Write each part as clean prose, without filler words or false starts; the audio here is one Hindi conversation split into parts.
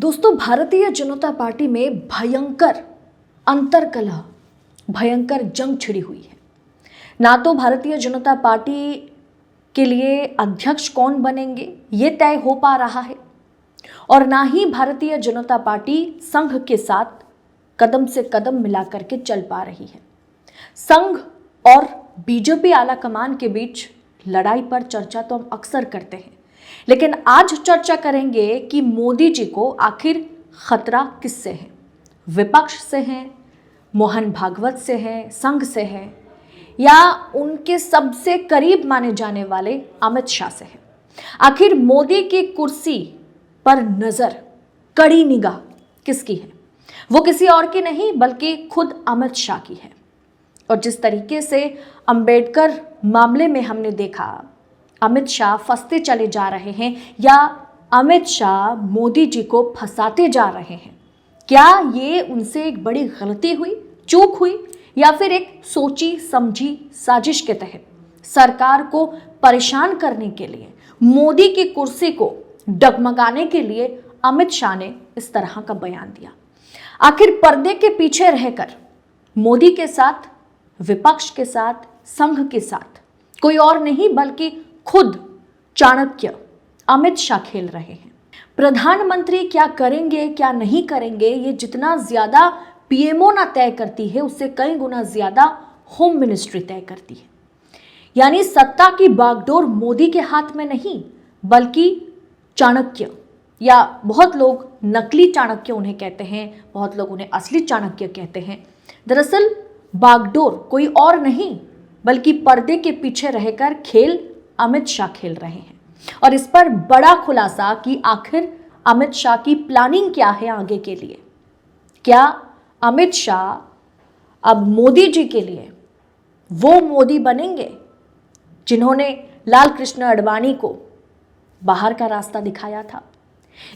दोस्तों, भारतीय जनता पार्टी में भयंकर अंतर्कलह, भयंकर जंग छिड़ी हुई है। ना तो भारतीय जनता पार्टी के लिए अध्यक्ष कौन बनेंगे ये तय हो पा रहा है, और ना ही भारतीय जनता पार्टी संघ के साथ कदम से कदम मिला करके चल पा रही है। संघ और बीजेपी आला कमान के बीच लड़ाई पर चर्चा तो हम अक्सर करते हैं, लेकिन आज चर्चा करेंगे कि मोदी जी को आखिर खतरा किससे है। विपक्ष से है, मोहन भागवत से है, संघ से है, या उनके सबसे करीब माने जाने वाले अमित शाह से है। आखिर मोदी की कुर्सी पर नजर, कड़ी निगाह किसकी है? वो किसी और की नहीं बल्कि खुद अमित शाह की है। और जिस तरीके से अंबेडकर मामले में हमने देखा, अमित शाह फंसते चले जा रहे हैं या अमित शाह मोदी जी को फंसाते जा रहे हैं। क्या ये उनसे एक बड़ी गलती हुई, चूक हुई, या फिर एक सोची समझी साजिश के तहत सरकार को परेशान करने के लिए, मोदी की कुर्सी को डगमगाने के लिए अमित शाह ने इस तरह का बयान दिया? आखिर पर्दे के पीछे रहकर मोदी के साथ, विपक्ष के साथ, संघ के साथ कोई और नहीं बल्कि खुद चाणक्य अमित शाह खेल रहे हैं। प्रधानमंत्री क्या करेंगे क्या नहीं करेंगे, ये जितना ज्यादा पीएमओ ना तय करती है, उससे कई गुना ज्यादा होम मिनिस्ट्री तय करती है। यानी सत्ता की बागडोर मोदी के हाथ में नहीं बल्कि चाणक्य, या बहुत लोग नकली चाणक्य उन्हें कहते हैं, बहुत लोग उन्हें असली चाणक्य कहते हैं। दरअसल बागडोर कोई और नहीं बल्कि पर्दे के पीछे रहकर खेल अमित शाह खेल रहे हैं। और इस पर बड़ा खुलासा कि आखिर अमित शाह की प्लानिंग क्या है आगे के लिए। क्या अमित शाह अब मोदी जी के लिए वो मोदी बनेंगे जिन्होंने लाल कृष्ण आडवाणी को बाहर का रास्ता दिखाया था?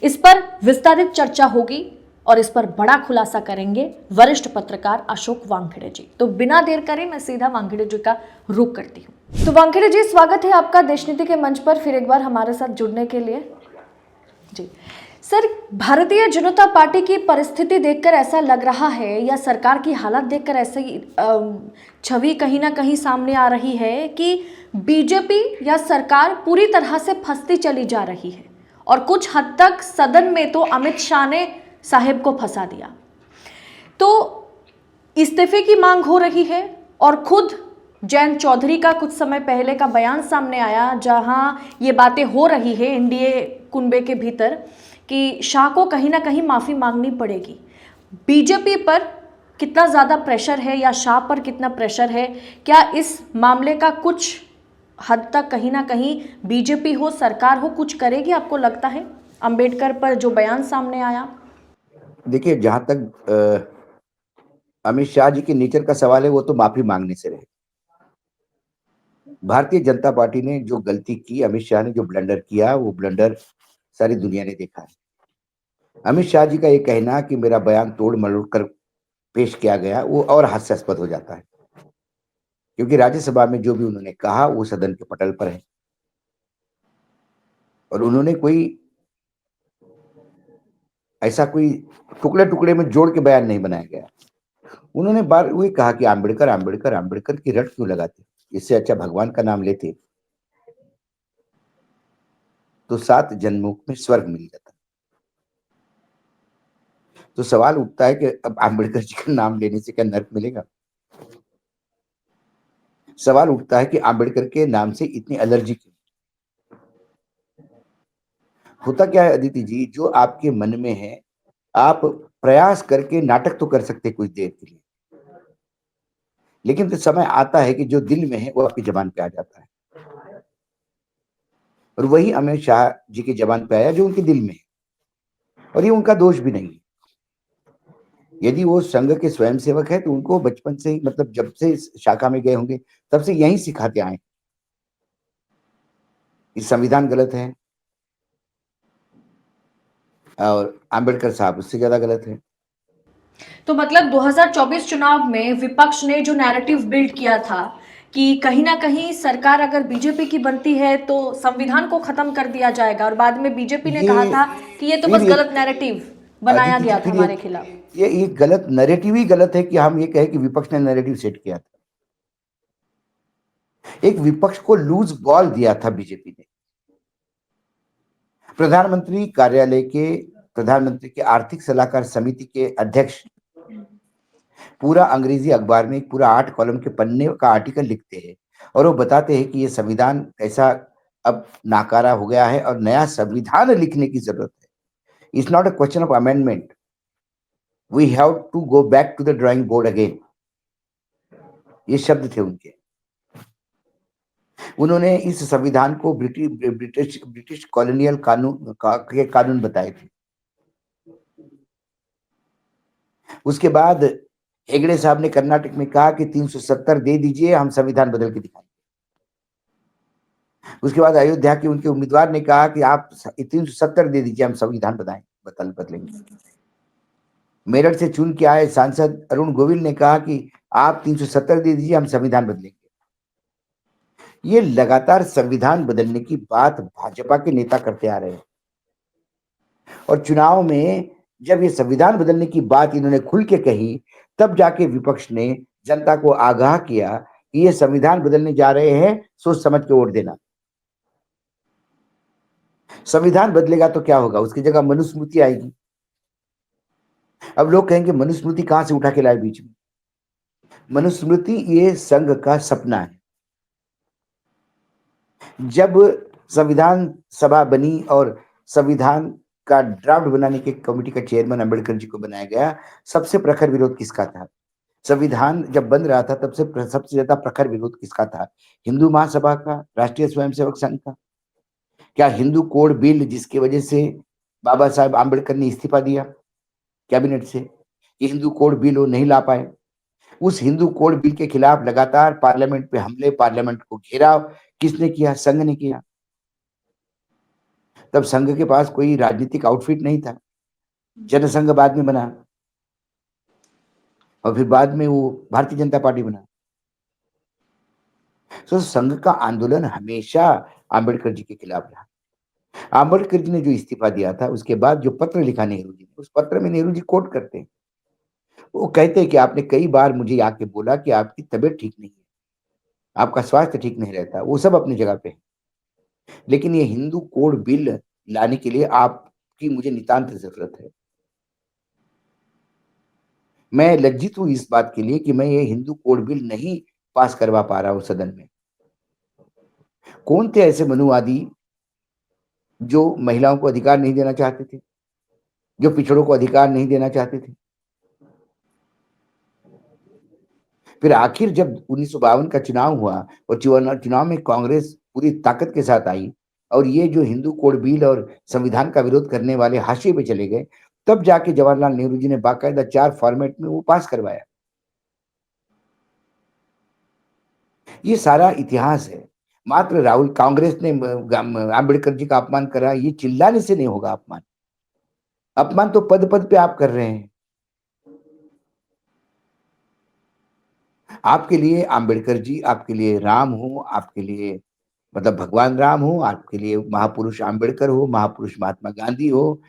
इस पर विस्तारित चर्चा होगी और इस पर बड़ा खुलासा करेंगे वरिष्ठ पत्रकार अशोक वानखेड़े जी। तो बिना देर करे मैं सीधा वानखेड़े जी का रुख करती हूँ। तो वानखेड़े जी, स्वागत है आपका देशनीति के मंच पर फिर एक बार हमारे साथ जुड़ने के लिए। जी सर, भारतीय जनता पार्टी की परिस्थिति देखकर ऐसा लग रहा है, या सरकार की हालत देखकर ऐसी छवि कहीं ना कहीं सामने आ रही है कि बीजेपी या सरकार पूरी तरह से फंसती चली जा रही है, और कुछ हद तक सदन में तो अमित शाह ने साहेब को फंसा दिया। तो इस्तीफे की मांग हो रही है, और खुद जयंत चौधरी का कुछ समय पहले का बयान सामने आया जहां ये बातें हो रही है एनडीए कुनबे के भीतर कि शाह को कहीं ना कहीं माफी मांगनी पड़ेगी। बीजेपी पर कितना ज्यादा प्रेशर है या शाह पर कितना प्रेशर है? क्या इस मामले का कुछ हद तक कहीं ना कहीं बीजेपी हो, सरकार हो, कुछ करेगी? आपको लगता है अंबेडकर पर जो बयान सामने आया? देखिए, जहां तक अमित शाह जी के नेचर का सवाल है, वो तो माफी मांगने से रहे। भारतीय जनता पार्टी ने जो गलती की, अमित शाह ने जो ब्लंडर किया, वो ब्लंडर सारी दुनिया ने देखा है। अमित शाह जी का ये कहना कि मेरा बयान तोड़ मरोड़ कर पेश किया गया, वो और हास्यास्पद हो जाता है, क्योंकि राज्यसभा में जो भी उन्होंने कहा वो सदन के पटल पर है, और उन्होंने कोई ऐसा कोई टुकड़े टुकड़े में जोड़ के बयान नहीं बनाया गया। उन्होंने बार वही कहा कि आम्बेडकर आम्बेडकर आम्बेडकर की रट क्यों लगाते, इससे अच्छा भगवान का नाम लेते तो 7 जन्मों में स्वर्ग मिल जाता। तो सवाल उठता है कि अब आम्बेडकर जी का नाम लेने से क्या नर्क मिलेगा? सवाल उठता है कि आम्बेडकर के नाम से इतनी एलर्जी क्यों? होता क्या है अदिति जी, जो आपके मन में है, आप प्रयास करके नाटक तो कर सकते कुछ देर के लिए, लेकिन तो समय आता है कि जो दिल में है वो आपकी जबान पे आ जाता है, और वही अमित शाह जी की जबान पे आया जो उनके दिल में है। और ये उनका दोष भी नहीं है। यदि वो संघ के स्वयंसेवक है तो उनको बचपन से ही, मतलब जब से इस शाखा में गए होंगे तब से यही सिखाते आए कि संविधान गलत है, और आम्बेडकर साहब उससे ज्यादा गलत है। तो मतलब 2024 चुनाव में विपक्ष ने जो नैरेटिव बिल्ड किया था कि कहीं ना कहीं सरकार अगर बीजेपी की बनती है तो संविधान को खत्म कर दिया जाएगा, और बाद में बीजेपी ने कहा था कि ये तो बस गलत नैरेटिव बनाया अदिति जी, गया था फिर हमारे खिलाफ। ये गलत नैरेटिव ही गलत है कि हम ये कहें कि विपक्ष ने नैरेटिव सेट किया था। एक विपक्ष को लूज बॉल दिया था बीजेपी ने। प्रधानमंत्री कार्यालय के प्रधानमंत्री के आर्थिक सलाहकार समिति के अध्यक्ष पूरा अंग्रेजी अखबार में एक पूरा 8 कॉलम के पन्ने का आर्टिकल लिखते हैं और वो बताते हैं कि ये संविधान कैसा अब नाकारा हो गया है और नया संविधान लिखने की जरूरत है। It's not a question of amendment, we have to go back to the drawing board again. ये शब्द थे उनके। उन्होंने इस संविधान को ब्रिटिश ब्रिटिश कॉलोनियल के कानून बताए थे। उसके बाद हेगड़े साहब ने कर्नाटक में कहा कि 370 दे दीजिए, हम संविधान बदल के दिखाएंगे। उसके बाद अयोध्या के उनके उम्मीदवार ने कहा कि आप 370 दे दीजिए, हम संविधान बदलेंगे। मेरठ से चुन के आए सांसद अरुण गोविल ने कहा कि आप 370 दे दीजिए, हम संविधान बदलेंगे। ये लगातार संविधान बदलने की बात भाजपा के नेता करते आ रहे हैं और चुनाव में जब ये संविधान बदलने की बात इन्होंने खुल के कही, तब जाके विपक्ष ने जनता को आगाह किया कि ये संविधान बदलने जा रहे हैं, सोच समझ के वोट देना। संविधान बदलेगा तो क्या होगा, उसकी जगह मनुस्मृति आएगी। अब लोग कहेंगे मनुस्मृति कहां से उठा के लाए बीच में। मनुस्मृति ये संघ का सपना है। जब संविधान सभा बनी और संविधान का ड्राफ्ट बनाने के कमेटी का चेयरमैन अंबेडकर जी को बनाया गया, सबसे प्रखर विरोध किसका था? संविधान जब बन रहा था तब से सबसे ज्यादा प्रखर विरोध किसका था? हिंदू महासभा का, राष्ट्रीय स्वयंसेवक संघ का। क्या हिंदू कोड बिल जिसकी वजह से बाबा साहेब आम्बेडकर ने इस्तीफा दिया कैबिनेट से, ये हिंदू कोड बिल वो नहीं ला पाए। उस हिंदू कोड बिल के खिलाफ लगातार पार्लियामेंट पे हमले, पार्लियामेंट को घेराव किसने किया? संघ ने किया। तब संघ के पास कोई राजनीतिक आउटफिट नहीं था, जनसंघ बाद में बना और फिर बाद में वो भारतीय जनता पार्टी बना। तो संघ का आंदोलन हमेशा आम्बेडकर जी के खिलाफ रहा। आम्बेडकर जी ने जो इस्तीफा दिया था, उसके बाद जो पत्र लिखा नेहरू जी ने, उस पत्र में नेहरू जी कोट करते हैं, वो कहते हैं कि आपने कई बार मुझे आके बोला कि आपकी तबीयत ठीक नहीं है, आपका स्वास्थ्य ठीक नहीं रहता। वो सब अपनी जगह पे है, लेकिन ये हिंदू कोड बिल लाने के लिए आपकी मुझे नितांत जरूरत है। मैं लज्जित हूं इस बात के लिए कि मैं ये हिंदू कोड बिल नहीं पास करवा पा रहा हूं सदन में। कौन थे ऐसे मनुवादी जो महिलाओं को अधिकार नहीं देना चाहते थे, जो पिछड़ों को अधिकार नहीं देना चाहते थे? फिर आखिर जब 1952 का चुनाव हुआ और चुनाव में कांग्रेस पूरी ताकत के साथ आई और ये जो हिंदू कोड बिल और संविधान का विरोध करने वाले हाशिए पे चले गए, तब जाके जवाहरलाल नेहरू जी ने बाकायदा 4 फॉर्मेट में वो पास करवाया। ये सारा इतिहास है। मात्र राहुल कांग्रेस ने आम्बेडकर जी का अपमान करा, ये चिल्लाने से नहीं होगा अपमान। अपमान तो पद पद पे आप कर रहे हैं। आपके लिए आम्बेडकर जी, आपके लिए राम हो, आपके लिए मतलब भगवान राम हो, आपके लिए महापुरुष आम्बेडकर हो, महापुरुष महात्मा गांधी हो,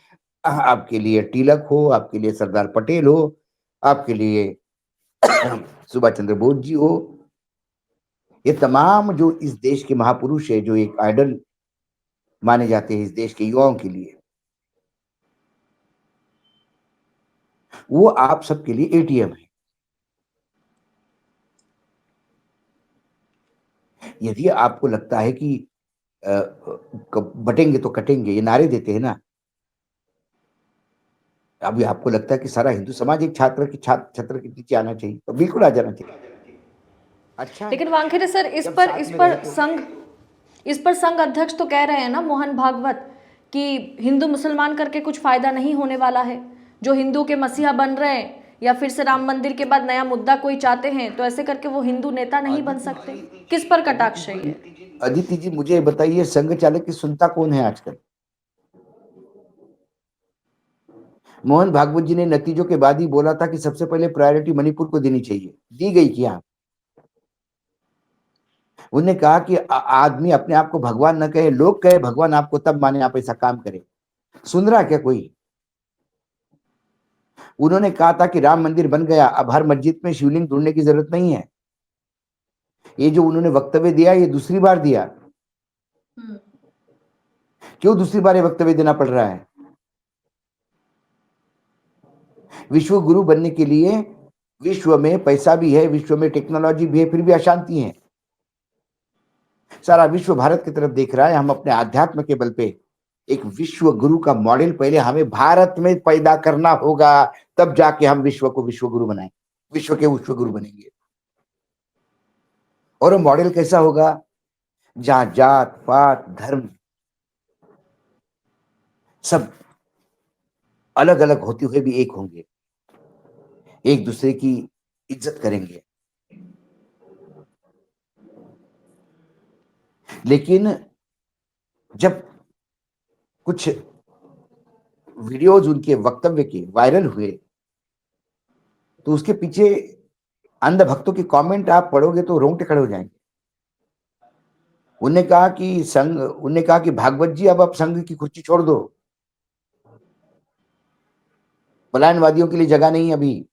आपके लिए तिलक हो, आपके लिए सरदार पटेल हो, आपके लिए सुभाष चंद्र बोस जी हो। ये तमाम जो इस देश के महापुरुष है, जो एक आइडल माने जाते हैं इस देश के युवाओं के लिए, वो आप सबके लिए एटीएम है। यदि आपको लगता है कि बटेंगे तो कटेंगे, ये नारे देते हैं ना, अभी आपको लगता है कि सारा हिंदू समाज एक छत्र के नीचे आना चाहिए, तो बिल्कुल आ जाना चाहिए। अच्छा है। लेकिन वानखेड़े सर, जब साथ में रहे तो इस पर संघ अध्यक्ष तो कह रहे हैं ना, मोहन भागवत, कि हिंदू मुसलमान करके कुछ फायदा नहीं होने वाला है। जो हिंदू के मसीहा बन रहे हैं या फिर से राम मंदिर के बाद नया मुद्दा कोई चाहते हैं, तो ऐसे करके वो हिंदू नेता नहीं बन सकते। किस पर कटाक्ष है ये? अदिति जी, मुझे बताइए, संघ चालक की सुनता कौन है आजकल? मोहन भागवत जी ने नतीजों के बाद ही बोला था कि सबसे पहले प्रायोरिटी मणिपुर को देनी चाहिए, दी गई क्या? उन्होंने कहा कि आदमी अपने आप को भगवान न कहे, लोग कहे भगवान आपको तब माने आप ऐसा काम करें। सुन रहा क्या कोई? उन्होंने कहा था कि राम मंदिर बन गया, अब हर मस्जिद में शिवलिंग ढूंढने की जरूरत नहीं है। ये जो उन्होंने वक्तव्य दिया, ये दूसरी बार दिया। क्यों दूसरी बार ये वक्तव्य देना पड़ रहा है? विश्व गुरु बनने के लिए विश्व में पैसा भी है, विश्व में टेक्नोलॉजी भी है, फिर भी अशांति है। सारा विश्व भारत की तरफ देख रहा है। हम अपने आध्यात्म के बल पे एक विश्व गुरु का मॉडल पहले हमें भारत में पैदा करना होगा, तब जाके हम विश्व को विश्व गुरु बनाएंगे, विश्व के विश्व गुरु बनेंगे। और वो मॉडल कैसा होगा? जहां जात पात धर्म सब अलग अलग होते हुए भी एक होंगे, एक दूसरे की इज्जत करेंगे। लेकिन जब कुछ वीडियोज उनके वक्तव्य के वायरल हुए, तो उसके पीछे अंध भक्तों की कमेंट आप पढ़ोगे तो रोंगटे खड़े हो जाएंगे। उन्होंने कहा कि भागवत जी, अब आप संघ की कुर्सी छोड़ दो, पलायनवादियों के लिए जगह नहीं अभी,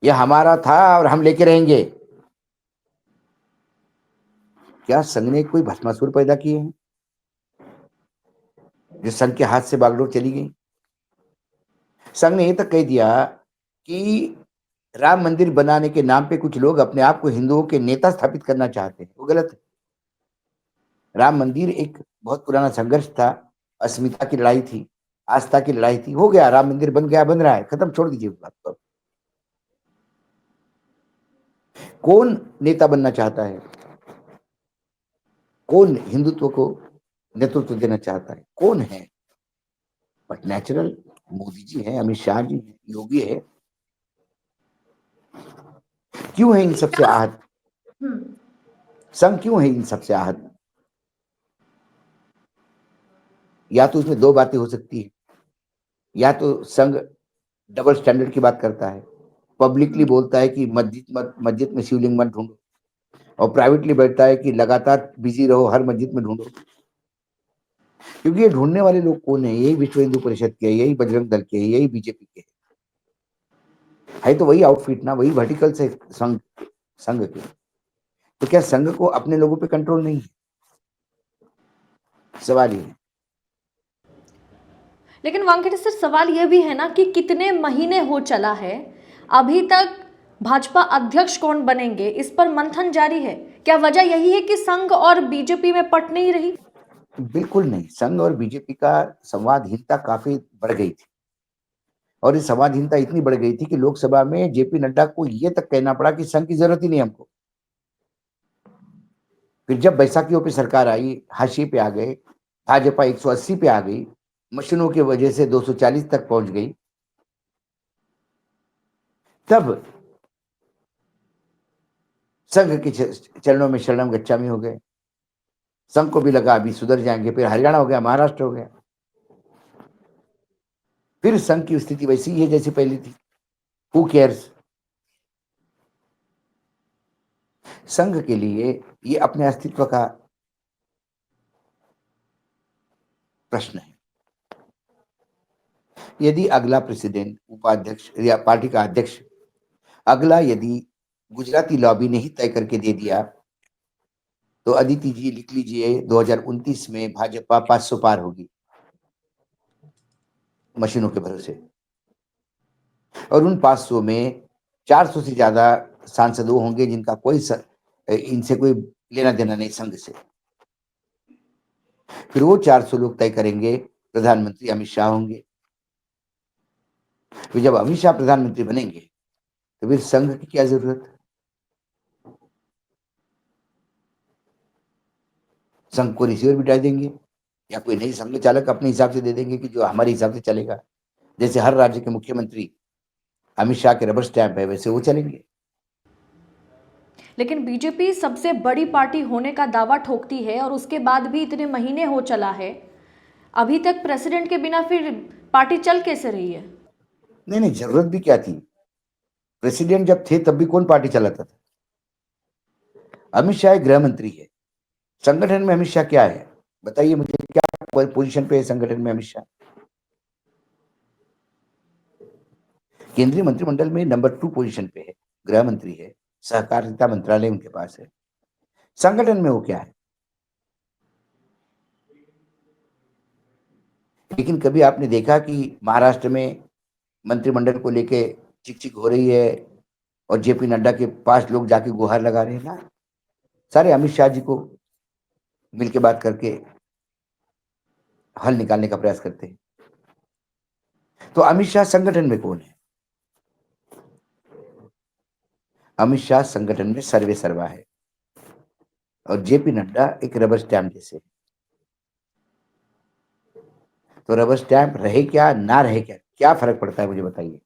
यह हमारा था और हम लेके रहेंगे। क्या संघ ने कोई भस्मासुर पैदा किए हैं जो संघ के हाथ से बागडोर चली गई? संघ ने यह तक कह दिया कि राम मंदिर बनाने के नाम पे कुछ लोग अपने आप को हिंदुओं के नेता स्थापित करना चाहते हैं, वो गलत है। राम मंदिर एक बहुत पुराना संघर्ष था, अस्मिता की लड़ाई थी, आस्था की लड़ाई थी, हो गया, राम मंदिर बन गया, बन रहा है, खत्म, छोड़ दीजिए उस बात को। कौन नेता बनना चाहता है? कौन हिंदुत्व को नेतृत्व देना चाहता है? कौन है? बट नेचुरल मोदी जी है, अमित शाह जी है, योगी है। क्यों है इन सबसे आहत? संघ क्यों है इन सबसे आहत? या तो उसमें दो बातें हो सकती है, या तो संघ डबल स्टैंडर्ड की बात करता है, पब्लिकली बोलता है कि मस्जिद में शिवलिंग मत ढूंढो, और प्राइवेटली बैठता है कि लगातार बिजी रहो, हर मस्जिद में ढूंढो। क्योंकि ये ढूंढने वाले लोग कौन है? यही विश्व हिंदू परिषद के, यही बजरंग दल के, यही बीजेपी के है तो वही आउटफिट ना, वही वर्टिकल से संघ संघ के। तो क्या संघ को अपने लोगों पे कंट्रोल नहीं है? सवाल ये है। लेकिन वानखेड़े सर, सवाल यह भी है ना कि कितने महीने हो चला है, अभी तक भाजपा अध्यक्ष कौन बनेंगे इस पर मंथन जारी है। क्या वजह यही है कि संघ और बीजेपी में पट नहीं रही? बिल्कुल नहीं, संघ और बीजेपी का संवादहीनता काफी बढ़ गई थी, और ये संवादहीनता इतनी बढ़ गई थी कि लोकसभा में जेपी नड्डा को यह तक कहना पड़ा कि संघ की जरूरत ही नहीं हमको। फिर जब बैसाखियों पे सरकार आई, हाशिए पे आ गए, भाजपा 180 पे आ गई, मशीनों की वजह से 240 तक पहुंच गई, तब संघ के चरणों में शरणम गच्छामि हो गए। संघ को भी लगा अभी सुधर जाएंगे, फिर हरियाणा हो गया, महाराष्ट्र हो गया, फिर संघ की स्थिति वैसी ही है जैसी पहली थी। Who cares? संघ के लिए ये अपने अस्तित्व का प्रश्न है। यदि अगला प्रेसिडेंट, उपाध्यक्ष या पार्टी का अध्यक्ष अगला यदि गुजराती लॉबी ने ही तय करके दे दिया, तो अदिति जी लिख लीजिए, 2029 में भाजपा 500 पार होगी मशीनों के भरोसे, और उन 500 में 400 से ज्यादा सांसद वो होंगे जिनका इनसे कोई लेना देना नहीं, संघ से। फिर वो 400 लोग तय करेंगे, प्रधानमंत्री अमित शाह होंगे। फिर जब अमित शाह प्रधानमंत्री बनेंगे तो फिर संघ की क्या जरूरत? संघ को रिसीवर बिठा देंगे, या कोई नई संघ चालक अपने हिसाब से दे देंगे कि जो हमारे हिसाब से चलेगा। जैसे हर राज्य के मुख्यमंत्री अमित शाह के रबर स्टैंप है, वैसे वो चलेंगे। लेकिन बीजेपी सबसे बड़ी पार्टी होने का दावा ठोकती है, और उसके बाद भी इतने महीने हो चला है, अभी तक प्रेसिडेंट के बिना फिर पार्टी चल कैसे रही है? नहीं नहीं, जरूरत भी क्या थी? प्रेसिडेंट जब थे तब भी कौन पार्टी चलाता था? अमित शाह गृह मंत्री है, संगठन में अमित शाह क्या है? बताइए मुझे, क्या पोजीशन पे है संगठन में अमित शाह? केंद्रीय मंत्रिमंडल में नंबर 2 पोजीशन पे है, गृह मंत्री है, सहकारिता मंत्रालय उनके पास है। संगठन में वो क्या है? लेकिन कभी आपने देखा कि महाराष्ट्र में मंत्रिमंडल को लेके चिक-चिक हो रही है और जेपी नड्डा के पास लोग जाके गुहार लगा रहे हैं ना? सारे अमित शाह जी को मिलके बात करके हल निकालने का प्रयास करते हैं। तो अमित शाह संगठन में कौन है? अमित शाह संगठन में सर्वे सर्वा है और जेपी नड्डा एक रबर स्टैम्प जैसे। तो रबर स्टैम्प रहे क्या ना रहे क्या फर्क पड़ता है मुझे बताइए?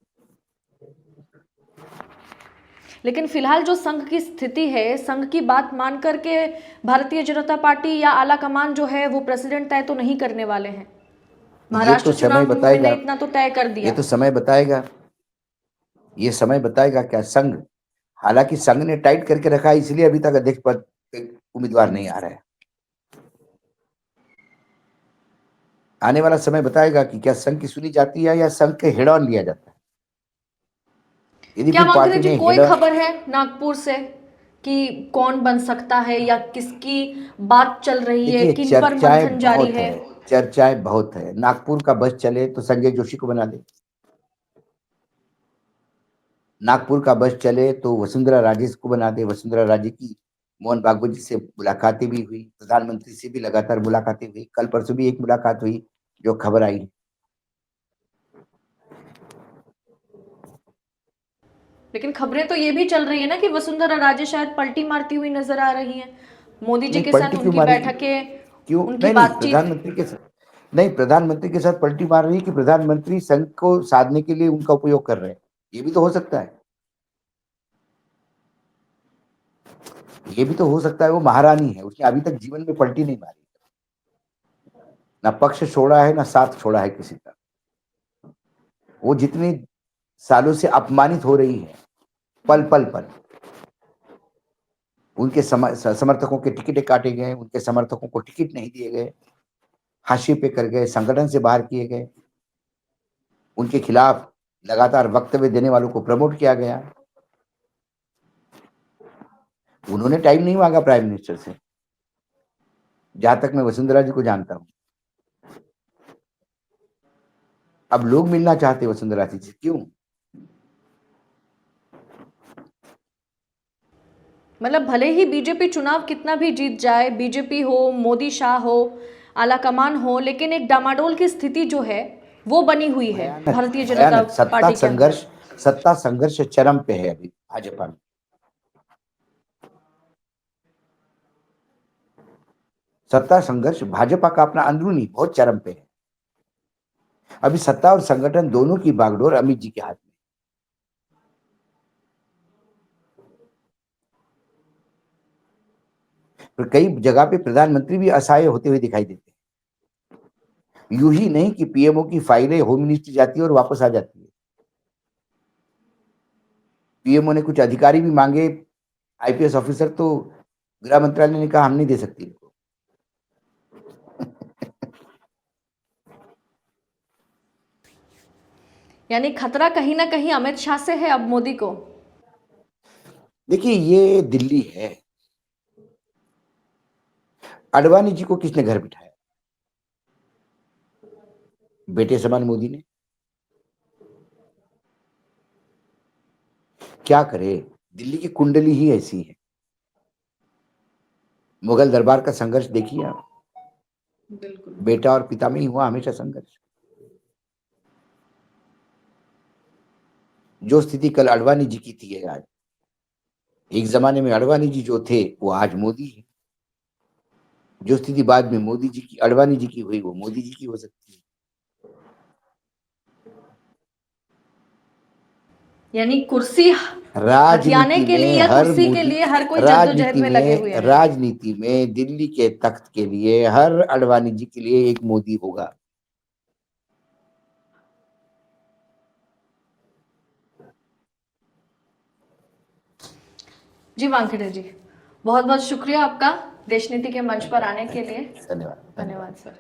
लेकिन फिलहाल जो संघ की स्थिति है, संघ की बात मान करके भारतीय जनता पार्टी या आला कमान जो है वो प्रेसिडेंट तय तो नहीं करने वाले हैं। ये महाराष्ट्र तो समय चुनाव में बताएगा। मैंने इतना तो तय कर ये दिया। तो समय बताएगा। ये समय बताएगा क्या संघ, हालांकि संघ ने टाइट करके रखा है इसलिए अभी तक अध्यक्ष पद पे उम्मीदवार नहीं आ रहा है। आने वाला समय बताएगा कि क्या संघ की सुनी जाती है या संघ के हेड ऑन लिया जाता है। यदि क्या फिर वांकड़े पार्टी जी ने कोई हेड ऑन, खबर है नागपुर से कि कौन बन सकता है या किसकी बात चल रही है, देखिए किन पर चर्चाएं मंथन जारी बहुत है? है, चर्चाएं बहुत है। नागपुर का बस चले तो संजय जोशी को बना दे, नागपुर का बस चले तो वसुंधरा राजे को बना दे। वसुंधरा राजे की मोहन भागवत जी से मुलाकातें भी हुई, प्रधानमंत्री से भी लगातार मुलाकातें हुई, कल परसों भी एक मुलाकात हुई जो खबर आई। लेकिन खबरें तो ये भी चल रही है ना कि वसुंधरा राजे शायद पलटी मारती हुई नजर आ रही हैं। मोदी जी नहीं के साथ पलटी क्यों उनकी मारेगी? बैठकें, क्यों? उनकी नहीं नहीं, बातचीत। प्रधानमंत्री के साथ नहीं, प्रधानमंत्री के साथ पलटी मार रही है कि प्रधानमंत्री संघ को साधने के लिए उनका उपयोग कर रहे हैं, ये भी तो हो सकता है। ये भी तो हो सकता है वो महारानी है, उसने अभी तक जीवन में पलटी नहीं मारी, ना पक्ष छोड़ा है ना साथ छोड़ा है किसी का। वो जितने सालों से अपमानित हो रही है पल पल पर, उनके समर्थकों के टिकटें काटे गए, उनके समर्थकों को टिकट नहीं दिए गए, हाशिए पे कर गए, संगठन से बाहर किए गए, उनके खिलाफ लगातार वक्तव्य देने वालों को प्रमोट किया गया। उन्होंने टाइम नहीं मांगा प्राइम मिनिस्टर से, जहां तक मैं वसुंधरा जी को जानता हूं। अब लोग मिलना चाहते हैं वसुंधरा जी से, क्यों? मतलब भले ही बीजेपी चुनाव कितना भी जीत जाए, बीजेपी हो, मोदी शाह हो, आलाकमान हो, लेकिन एक डामाडोल की स्थिति जो है वो बनी हुई है भयानक, भारतीय जनता भयानक सत्ता पार्टी के अंदर। संघर्ष, सत्ता संघर्ष चरम पे है अभी भाजपा में। सत्ता संघर्ष भाजपा का अपना अंदरूनी बहुत चरम पे है। अभी सत्ता और संगठन दोनों की बागडोर अमित जी के हाथ में। तो कई जगह पे प्रधानमंत्री भी असहाय होते हुए दिखाई देते हैं। यूं ही नहीं कि पीएमओ की फाइलें होम मिनिस्ट्री जाती है और वापस आ जाती है। पीएमओ ने कुछ अधिकारी भी मांगे, आईपीएस ऑफिसर, तो गृह मंत्रालय ने कहा हम नहीं दे सकते इनको। यानी खतरा कहीं ना कहीं अमित शाह से है अब मोदी को। देखिए ये दिल्ली है, अडवाणी जी को किसने घर बिठाया? बेटे समान मोदी ने। क्या करे, दिल्ली की कुंडली ही ऐसी है। मुगल दरबार का संघर्ष देखिए आप, बिल्कुल। बेटा और पिता में ही हुआ हमेशा संघर्ष। जो स्थिति कल अडवाणी जी की थी आज, एक जमाने में अडवाणी जी जो थे वो आज मोदी है। जो स्थिति बाद में मोदी जी की अडवाणी जी की हुई वो मोदी जी की हो सकती है। यानी कुर्सी हथियाने राजनीति के लिए में या हर कुर्सी के मोदी, लिए हर कोई जद्दोजहद राजनीति में लगे हुए में हैं। राजनीति में दिल्ली के तख्त के लिए हर अडवाणी जी के लिए एक मोदी होगा। जी वानखेड़े जी, बहुत बहुत शुक्रिया आपका देश नीति के मंच पर आने के लिए। धन्यवाद। धन्यवाद सर।